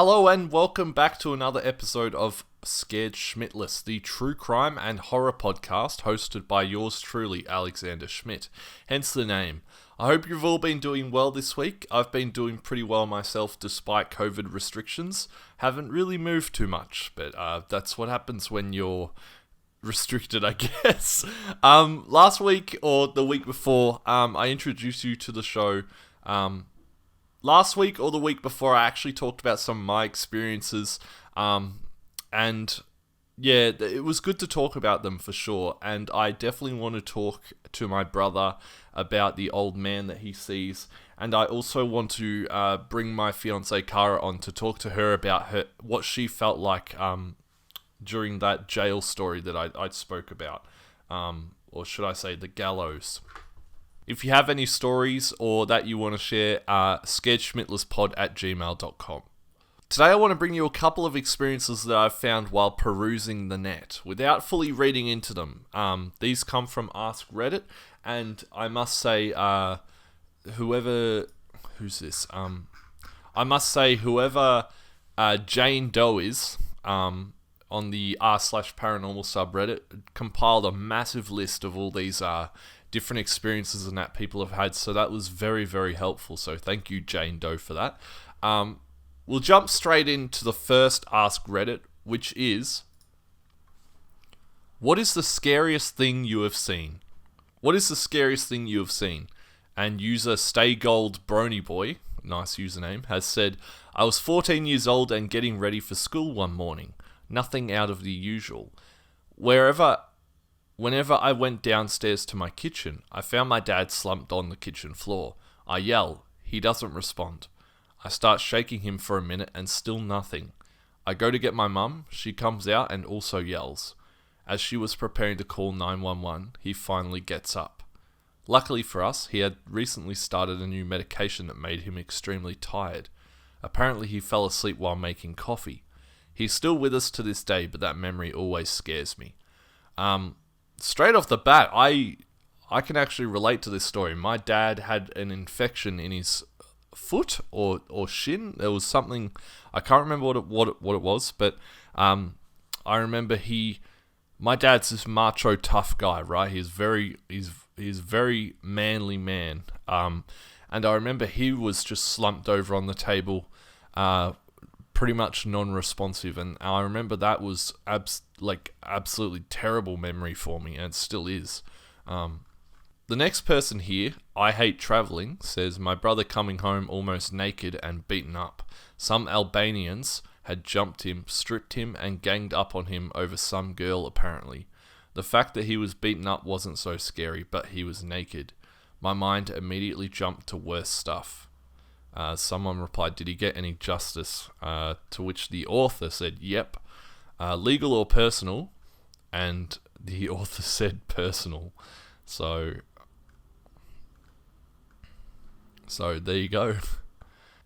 Hello and welcome back to another episode of Schmidtless, the true crime and horror podcast hosted by yours truly, Alexander Schmidt, hence the name. I hope you've all been doing well this week. I've been doing pretty well myself despite COVID restrictions. Haven't really moved too much, but that's what happens when you're restricted, I guess. Last week or the week before, I introduced you to the show. Last week or the week before, I actually talked about some of my experiences, and yeah, it was good to talk about them for sure, and I definitely want to talk to my brother about the old man that he sees, and I also want to bring my fiancée Cara on to talk to her about what she felt like during that jail story that I spoke about, or should I say the gallows. If you have any stories or that you want to share, scaredschmidtlesspod@gmail.com. Today I want to bring you a couple of experiences that I've found while perusing the net, without fully reading into them. These come from Ask Reddit, and I must say, whoever Jane Doe is, on the r/paranormal subreddit, compiled a massive list of all these different experiences and that people have had, so that was very, very helpful, so thank you, Jane Doe, for that. We'll jump straight into the first Ask Reddit, which is, what is the scariest thing you have seen? What is the scariest thing you have seen? And user Stay Gold Brony Boy, nice username, has said, I was 14 years old and getting ready for school one morning. Nothing out of the usual. Whenever I went downstairs to my kitchen, I found my dad slumped on the kitchen floor. I yell. He doesn't respond. I start shaking him for a minute and still nothing. I go to get my mum. She comes out and also yells. As she was preparing to call 911, he finally gets up. Luckily for us, he had recently started a new medication that made him extremely tired. Apparently he fell asleep while making coffee. He's still with us to this day, but that memory always scares me. Straight off the bat, I can actually relate to this story. My dad had an infection in his foot or shin. There was something, I can't remember what it was, but I remember my dad's this macho tough guy, right? He's very manly man. And I remember he was just slumped over on the table, pretty much non-responsive, and I remember that was absolutely terrible memory for me, and it still is. The next person here, I Hate Traveling, says, my brother coming home almost naked and beaten up. Some Albanians had jumped him, stripped him, and ganged up on him over some girl apparently. The fact that he was beaten up wasn't so scary, but he was naked. My mind immediately jumped to worse stuff. Someone replied, did he get any justice? To which the author said, yep. Legal or personal? And the author said personal. So there you go.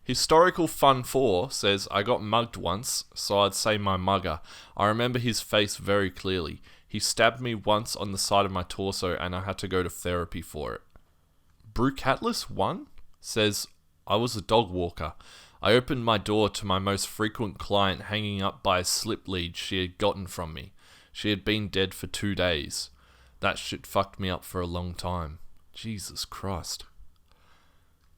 Historical Fun 4 says, I got mugged once, so I'd say my mugger. I remember his face very clearly. He stabbed me once on the side of my torso and I had to go to therapy for it. Brucatless 1 says, I was a dog walker. I opened my door to my most frequent client hanging up by a slip lead she had gotten from me. She had been dead for 2 days. That shit fucked me up for a long time. Jesus Christ.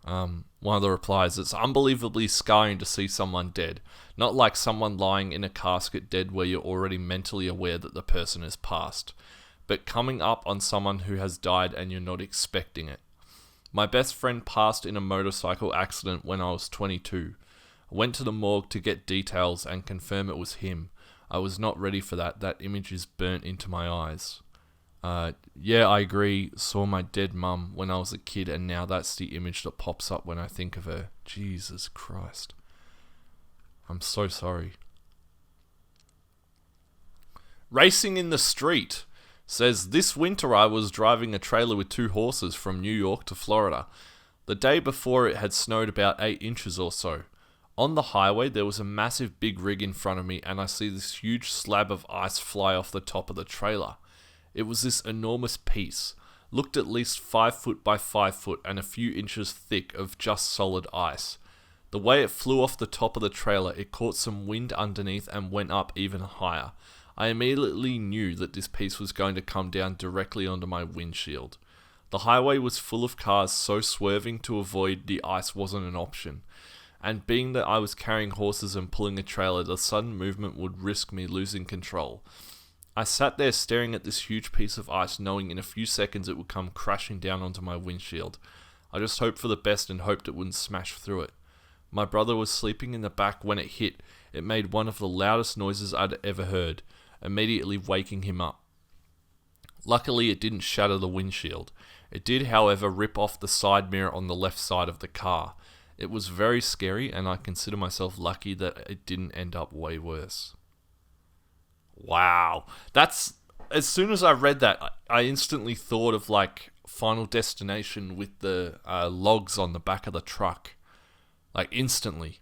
One of the replies, it's unbelievably scarring to see someone dead. Not like someone lying in a casket dead where you're already mentally aware that the person has passed, but coming up on someone who has died and you're not expecting it. My best friend passed in a motorcycle accident when I was 22. I went to the morgue to get details and confirm it was him. I was not ready for that. That image is burnt into my eyes. Yeah, I agree. Saw my dead mum when I was a kid and now that's the image that pops up when I think of her. Jesus Christ. I'm so sorry. Racing in the Street says, this winter I was driving a trailer with 2 horses from New York to Florida. The day before it had snowed about 8 inches or so. On the highway there was a massive big rig in front of me and I see this huge slab of ice fly off the top of the trailer. It was this enormous piece, looked at least 5 foot by 5 foot and a few inches thick of just solid ice. The way it flew off the top of the trailer, it caught some wind underneath and went up even higher. I immediately knew that this piece was going to come down directly onto my windshield. The highway was full of cars, so swerving to avoid the ice wasn't an option. And being that I was carrying horses and pulling a trailer, the sudden movement would risk me losing control. I sat there staring at this huge piece of ice, knowing in a few seconds it would come crashing down onto my windshield. I just hoped for the best and hoped it wouldn't smash through it. My brother was sleeping in the back when it hit. It made one of the loudest noises I'd ever heard, immediately waking him up. Luckily, it didn't shatter the windshield. It did, however, rip off the side mirror on the left side of the car. It was very scary, and I consider myself lucky that it didn't end up way worse. Wow. That's... As soon as I read that, I instantly thought of, like, Final Destination with the logs on the back of the truck. Like, instantly.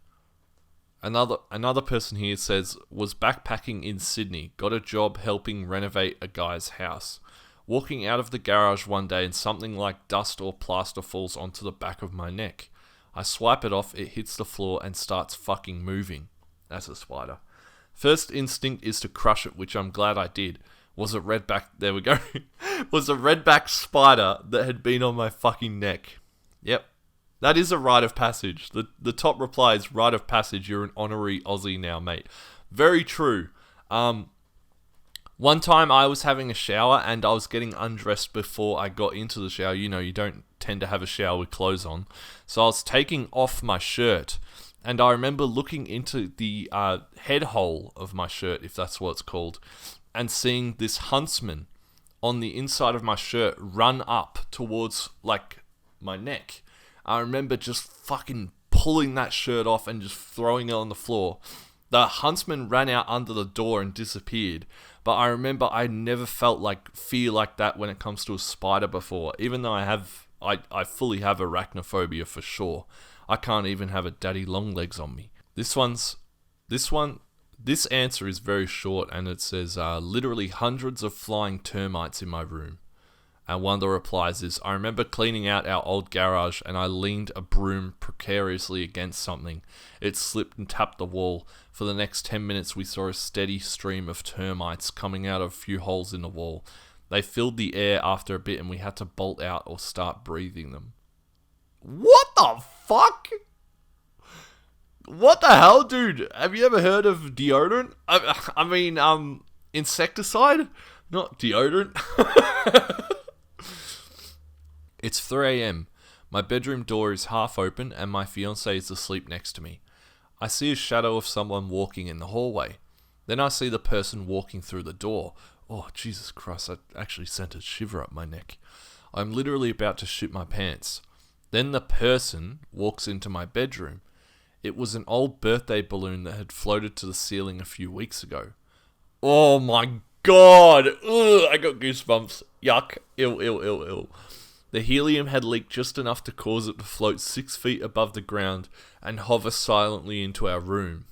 Another person here says, was backpacking in Sydney, got a job helping renovate a guy's house. Walking out of the garage one day and something like dust or plaster falls onto the back of my neck. I swipe it off, it hits the floor and starts fucking moving. That's a spider. First instinct is to crush it, which I'm glad I did. Was a redback, there we go. Was a redback spider that had been on my fucking neck. Yep. That is a rite of passage. The top reply is rite of passage. You're an honorary Aussie now, mate. Very true. One time I was having a shower and I was getting undressed before I got into the shower. You know, you don't tend to have a shower with clothes on. So I was taking off my shirt and I remember looking into the head hole of my shirt, if that's what it's called, and seeing this huntsman on the inside of my shirt run up towards, like, my neck. I remember just fucking pulling that shirt off and just throwing it on the floor. The huntsman ran out under the door and disappeared. But I remember I never felt like fear like that when it comes to a spider before. Even though I fully have arachnophobia for sure. I can't even have a daddy long legs on me. This answer is very short and it says, literally hundreds of flying termites in my room. And one of the replies is, I remember cleaning out our old garage and I leaned a broom precariously against something. It slipped and tapped the wall. For the next 10 minutes we saw a steady stream of termites coming out of a few holes in the wall. They filled the air after a bit and we had to bolt out or start breathing them. What the fuck? What the hell, dude? Have you ever heard of deodorant? I mean, insecticide? Not deodorant. It's 3 a.m. My bedroom door is half open and my fiancée is asleep next to me. I see a shadow of someone walking in the hallway. Then I see the person walking through the door. Oh, Jesus Christ, that actually sent a shiver up my neck. I'm literally about to shit my pants. Then the person walks into my bedroom. It was an old birthday balloon that had floated to the ceiling a few weeks ago. Oh my God! Ugh, I got goosebumps. Yuck. Ew. The helium had leaked just enough to cause it to float 6 feet above the ground and hover silently into our room.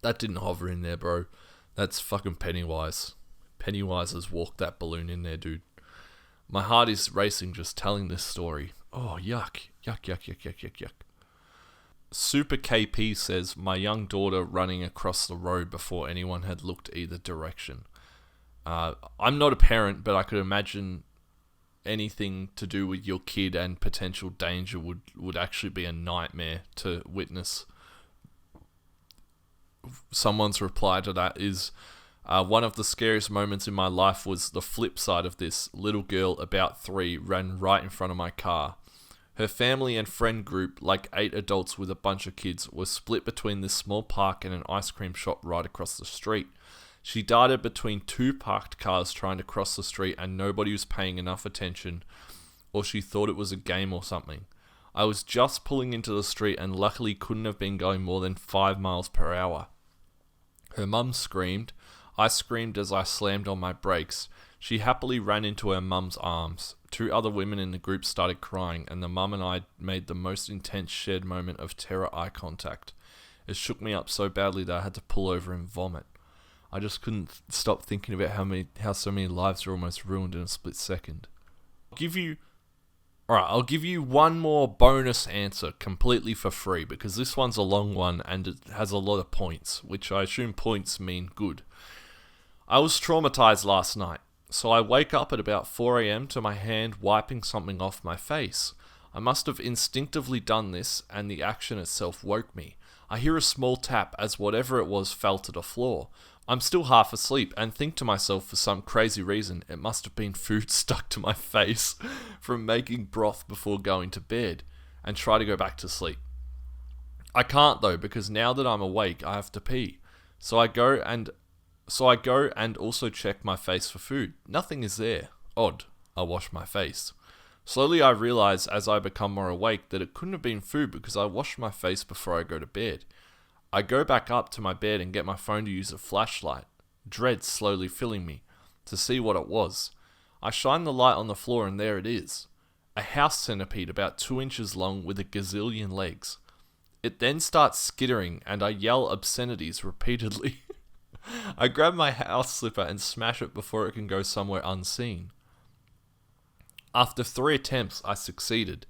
That didn't hover in there, bro. That's fucking Pennywise. Pennywise has walked that balloon in there, dude. My heart is racing just telling this story. Oh, yuck. Yuck. Super KP says, my young daughter running across the road before anyone had looked either direction. I'm not a parent, but I could imagine anything to do with your kid and potential danger would actually be a nightmare to witness. Someone's reply to that is, one of the scariest moments in my life was the flip side of this. Little girl, about 3, ran right in front of my car. Her family and friend group, like 8 adults with a bunch of kids, was split between this small park and an ice cream shop right across the street. She darted between 2 parked cars trying to cross the street and nobody was paying enough attention, or she thought it was a game or something. I was just pulling into the street and luckily couldn't have been going more than 5 miles per hour. Her mum screamed. I screamed as I slammed on my brakes. She happily ran into her mum's arms. 2 other women in the group started crying and the mum and I made the most intense shared moment of terror eye contact. It shook me up so badly that I had to pull over and vomit. I just couldn't stop thinking about how so many lives are almost ruined in a split second. I'll give you Alright, I'll give you one more bonus answer completely for free because this one's a long one and it has a lot of points, which I assume points mean good. I was traumatized last night, so I wake up at about 4 a.m. to my hand wiping something off my face. I must have instinctively done this and the action itself woke me. I hear a small tap as whatever it was fell to the floor. I'm still half asleep and think to myself for some crazy reason it must have been food stuck to my face from making broth before going to bed and try to go back to sleep. I can't though because now that I'm awake I have to pee. So I go and also check my face for food. Nothing is there. Odd. I wash my face. Slowly I realize as I become more awake that it couldn't have been food because I washed my face before I go to bed. I go back up to my bed and get my phone to use a flashlight, dread slowly filling me, to see what it was. I shine the light on the floor and there it is. A house centipede about 2 inches long with a gazillion legs. It then starts skittering and I yell obscenities repeatedly. I grab my house slipper and smash it before it can go somewhere unseen. After 3 attempts, I succeeded.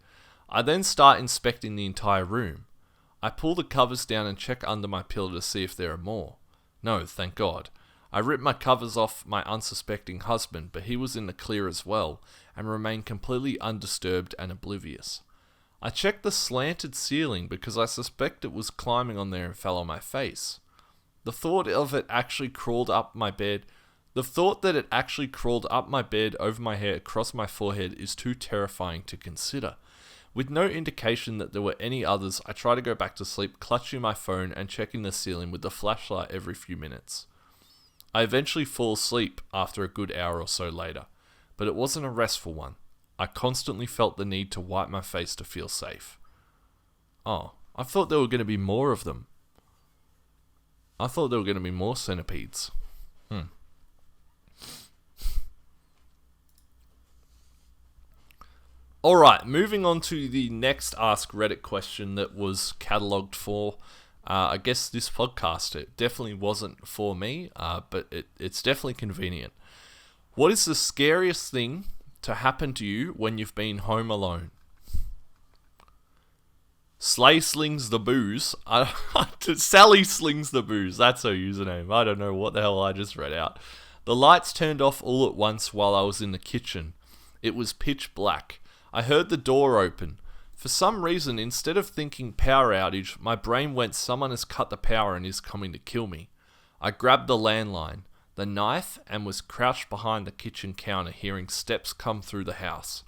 I then start inspecting the entire room. I pull the covers down and check under my pillow to see if there are more. No, thank God. I ripped my covers off my unsuspecting husband, but he was in the clear as well, and remained completely undisturbed and oblivious. I checked the slanted ceiling because I suspect it was climbing on there and fell on my face. The thought that it actually crawled up my bed over my hair across my forehead is too terrifying to consider. With no indication that there were any others, I try to go back to sleep, clutching my phone and checking the ceiling with the flashlight every few minutes. I eventually fall asleep after a good hour or so later, but it wasn't a restful one. I constantly felt the need to wipe my face to feel safe. Oh, I thought there were going to be more of them. I thought there were going to be more centipedes. Alright, moving on to the next Ask Reddit question that was catalogued for, I guess, this podcast. It definitely wasn't for me, but it's definitely convenient. What is the scariest thing to happen to you when you've been home alone? Slay slings the booze. Sally slings the booze. That's her username. I don't know what the hell I just read out. The lights turned off all at once while I was in the kitchen. It was pitch black. I heard the door open. For some reason, instead of thinking power outage, my brain went someone has cut the power and is coming to kill me. I grabbed the landline, the knife, and was crouched behind the kitchen counter hearing steps come through the house.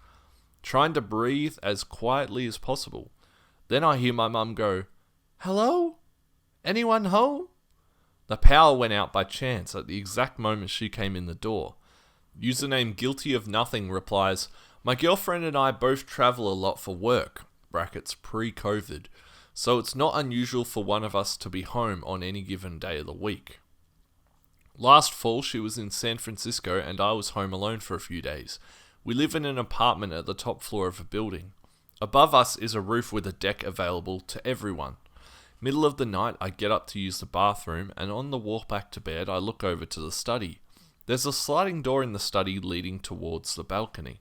Trying to breathe as quietly as possible. Then I hear my mum go, "Hello? Anyone home?" The power went out by chance at the exact moment she came in the door. Username Guilty of Nothing replies, "My girlfriend and I both travel a lot for work, brackets pre-COVID, so it's not unusual for one of us to be home on any given day of the week. Last fall she was in San Francisco and I was home alone for a few days. We live in an apartment at the top floor of a building. Above us is a roof with a deck available to everyone. Middle of the night I get up to use the bathroom and on the walk back to bed I look over to the study. There's a sliding door in the study leading towards the balcony.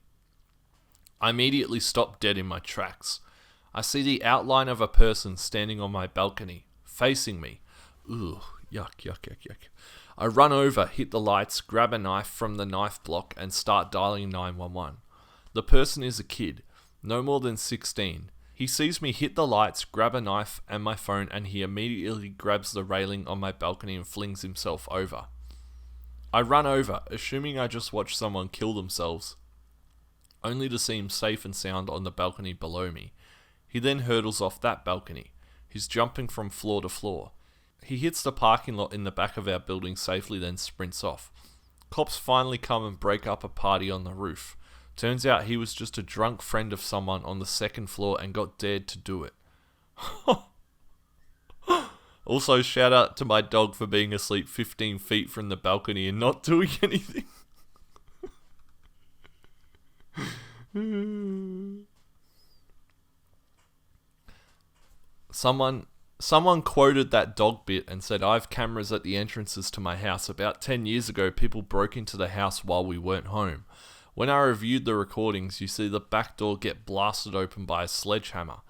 I immediately stop dead in my tracks. I see the outline of a person standing on my balcony, facing me. Ugh, yuck, yuck, yuck, yuck. I run over, hit the lights, grab a knife from the knife block and start dialing 911. The person is a kid, no more than 16. He sees me hit the lights, grab a knife and my phone and he immediately grabs the railing on my balcony and flings himself over. I run over, assuming I just watched someone kill themselves, only to see him safe and sound on the balcony below me. He then hurdles off that balcony. He's jumping from floor to floor. He hits the parking lot in the back of our building safely, then sprints off. Cops finally come and break up a party on the roof. Turns out he was just a drunk friend of someone on the second floor and got dared to do it. Also, shout out to my dog for being asleep 15 feet from the balcony and not doing anything. Someone quoted that dog bit and said, "I have cameras at the entrances to my house. About 10 years ago, people broke into the house while we weren't home. When I reviewed the recordings, you see the back door get blasted open by a sledgehammer.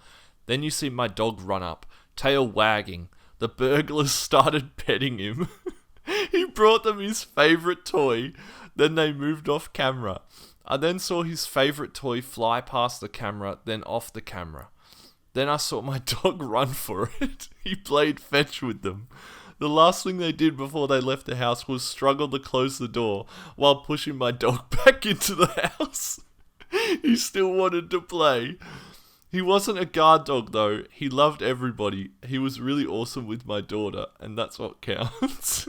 Then you see my dog run up, tail wagging. The burglars started petting him. He brought them his favourite toy. Then they moved off camera. I then saw his favourite toy fly past the camera, then off the camera. Then I saw my dog run for it. He played fetch with them. The last thing they did before they left the house was struggle to close the door while pushing my dog back into the house. He still wanted to play. He wasn't a guard dog though. He loved everybody. He was really awesome with my daughter, and that's what counts.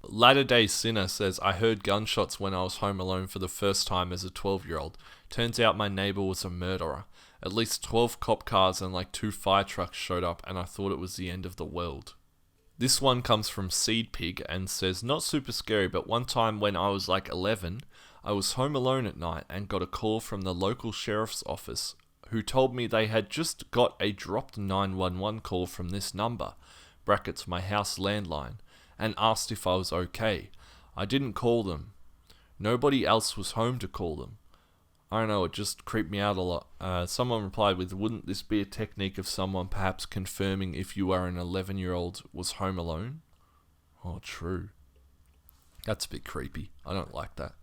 Latter Day Sinner says, I heard gunshots when I was home alone for the first time as a 12-year-old. Turns out my neighbour was a murderer. At least 12 cop cars and like 2 fire trucks showed up, and I thought it was the end of the world. This one comes from Seed Pig and says, not super scary, but one time when I was like 11, I was home alone at night and got a call from the local sheriff's office who told me they had just got a dropped 911 call from this number, brackets my house landline, and asked if I was okay. I didn't call them. Nobody else was home to call them. I don't know, it just creeped me out a lot. Someone replied with, wouldn't this be a technique of someone perhaps confirming if you are an 11-year-old was home alone? Oh, true. That's a bit creepy. I don't like that.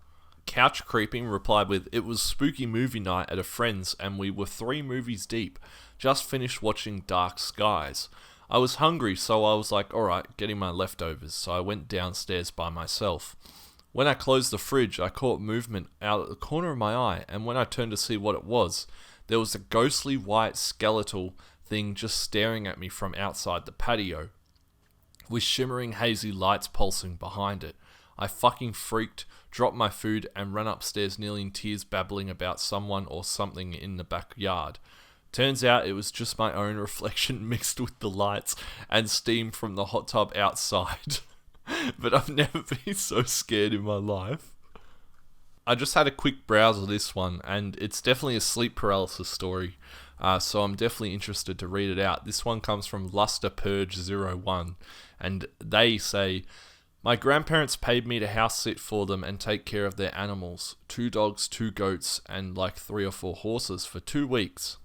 Couch Creeping replied with, it was spooky movie night at a friend's and we were 3 movies deep. Just finished watching Dark Skies. I was hungry, so I was like, alright, getting my leftovers, so I went downstairs by myself. When I closed the fridge, I caught movement out at the corner of my eye, and when I turned to see what it was, there was a ghostly white skeletal thing just staring at me from outside the patio, with shimmering hazy lights pulsing behind it. I fucking freaked, dropped my food, and ran upstairs nearly in tears babbling about someone or something in the backyard. Turns out it was just my own reflection mixed with the lights and steam from the hot tub outside. But I've never been so scared in my life. I just had a quick browse of this one, and it's definitely a sleep paralysis story, so I'm definitely interested to read it out. This one comes from Luster Purge 01, and they say, my grandparents paid me to house sit for them and take care of their animals, 2 dogs, 2 goats, and like 3 or 4 horses for 2 weeks.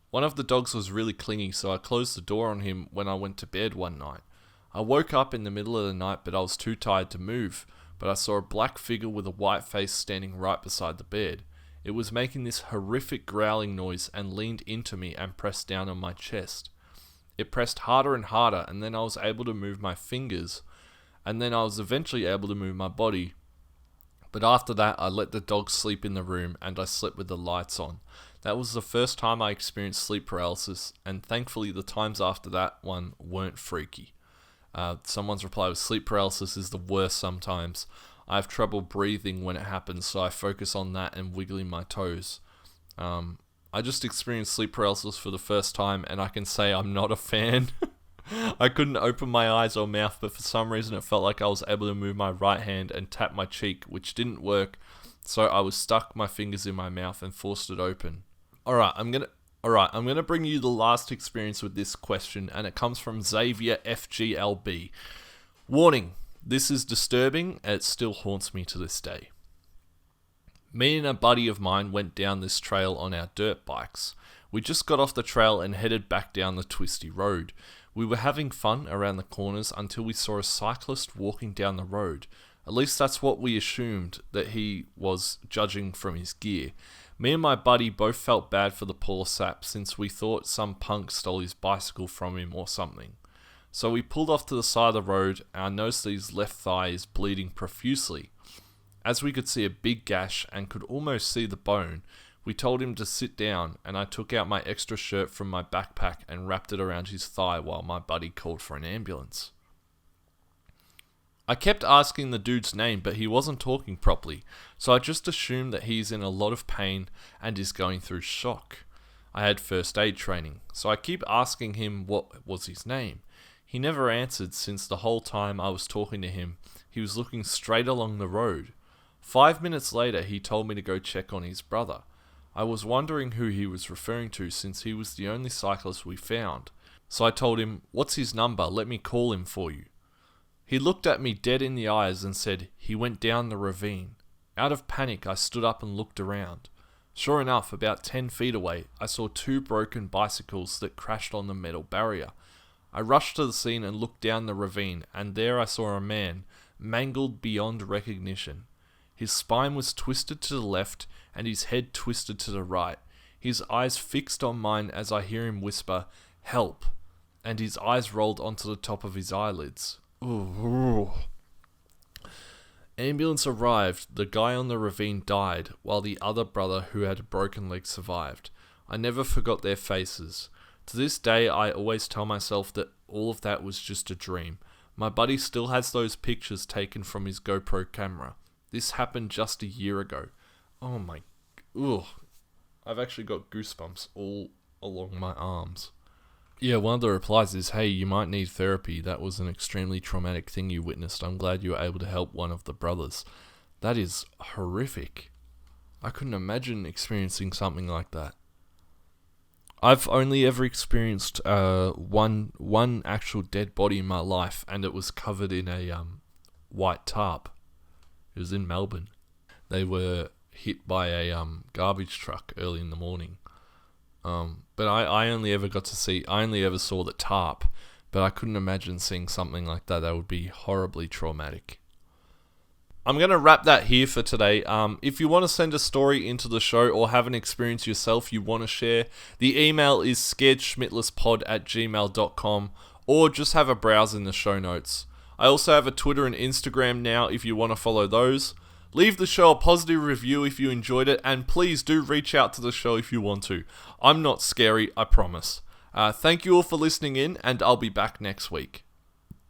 One of the dogs was really clingy, so I closed the door on him when I went to bed one night. I woke up in the middle of the night, but I was too tired to move, but I saw a black figure with a white face standing right beside the bed. It was making this horrific growling noise and leaned into me and pressed down on my chest. It pressed harder and harder, and then I was able to move my fingers, and then I was eventually able to move my body. But after that, I let the dog sleep in the room, and I slept with the lights on. That was the first time I experienced sleep paralysis, and thankfully the times after that one weren't freaky. Someone's reply was, sleep paralysis is the worst sometimes. I have trouble breathing when it happens, so I focus on that and wiggling my toes. I just experienced sleep paralysis for the first time, and I can say I'm not a fan. I couldn't open my eyes or mouth, but for some reason it felt like I was able to move my right hand and tap my cheek, which didn't work, so I was stuck my fingers in my mouth and forced it open. Alright, I'm gonna bring you the last experience with this question, and it comes from Xavier FGLB. Warning, this is disturbing, and it still haunts me to this day. Me and a buddy of mine went down this trail on our dirt bikes. We just got off the trail and headed back down the twisty road. We were having fun around the corners until we saw a cyclist walking down the road. At least that's what we assumed that he was, judging from his gear. Me and my buddy both felt bad for the poor sap since we thought some punk stole his bicycle from him or something. So we pulled off to the side of the road and I noticed that his left thigh is bleeding profusely. As we could see a big gash and could almost see the bone, we told him to sit down and I took out my extra shirt from my backpack and wrapped it around his thigh while my buddy called for an ambulance. I kept asking the dude's name, but he wasn't talking properly, so I just assumed that he's in a lot of pain and is going through shock. I had first aid training, so I keep asking him what was his name. He never answered since the whole time I was talking to him, he was looking straight along the road. 5 minutes later, he told me to go check on his brother. I was wondering who he was referring to since he was the only cyclist we found. So I told him, "What's his number? Let me call him for you." He looked at me dead in the eyes and said, "He went down the ravine." Out of panic, I stood up and looked around. Sure enough, about 10 feet away, I saw 2 broken bicycles that crashed on the metal barrier. I rushed to the scene and looked down the ravine, and there I saw a man, mangled beyond recognition. His spine was twisted to the left, and his head twisted to the right. His eyes fixed on mine as I hear him whisper, "Help," and his eyes rolled onto the top of his eyelids. Ooh. Ambulance arrived. The guy on the ravine died, while the other brother who had a broken leg survived. I never forgot their faces. To this day, I always tell myself that all of that was just a dream. My buddy still has those pictures taken from his GoPro camera. This happened just a year ago. Oh my... Ugh. I've actually got goosebumps all along my arms. Yeah, one of the replies is, "Hey, you might need therapy. That was an extremely traumatic thing you witnessed. I'm glad you were able to help one of the brothers." That is horrific. I couldn't imagine experiencing something like that. I've only ever experienced one actual dead body in my life, and it was covered in a white tarp. It was in Melbourne. They were hit by a garbage truck early in the morning. But I only ever saw the tarp, but I couldn't imagine seeing something like that. That would be horribly traumatic. I'm going to wrap that here for today. If you want to send a story into the show or have an experience yourself you want to share, the email is scaredschmidtlesspod@gmail.com, or just have a browse in the show notes. I also have a Twitter and Instagram now if you want to follow those. Leave the show a positive review if you enjoyed it, and please do reach out to the show if you want to. I'm not scary, I promise. Thank you all for listening in, and I'll be back next week.